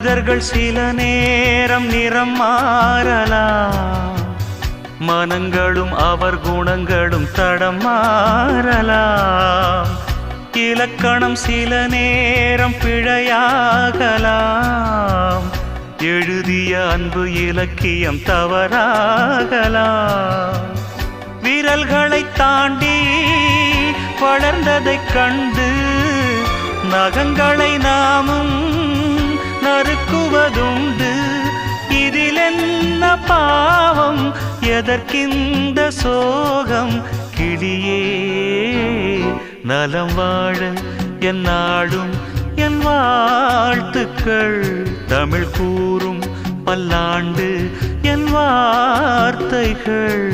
மனிதர்கள் சில நேரம் நிறம் மாறலாம், மனங்களும் அவர் குணங்களும் தடம் மாறலாம். இலக்கணம் சில நேரம் பிழையாகலாம், எழுதிய அன்பு இலக்கியம் தவறாகலாம். விரல்களை தாண்டி வளர்ந்ததைக் கண்டு நகங்களை நாமும் நறுக்குவதுண்டு. இதில் என்ன பாவம், எதற்கிந்த சோகம்? கிளியே நலம் வாழ என் நாடும் என் வாழ்த்துக்கள், தமிழ் கூறும் பல்லாண்டு என் வார்த்தைகள்.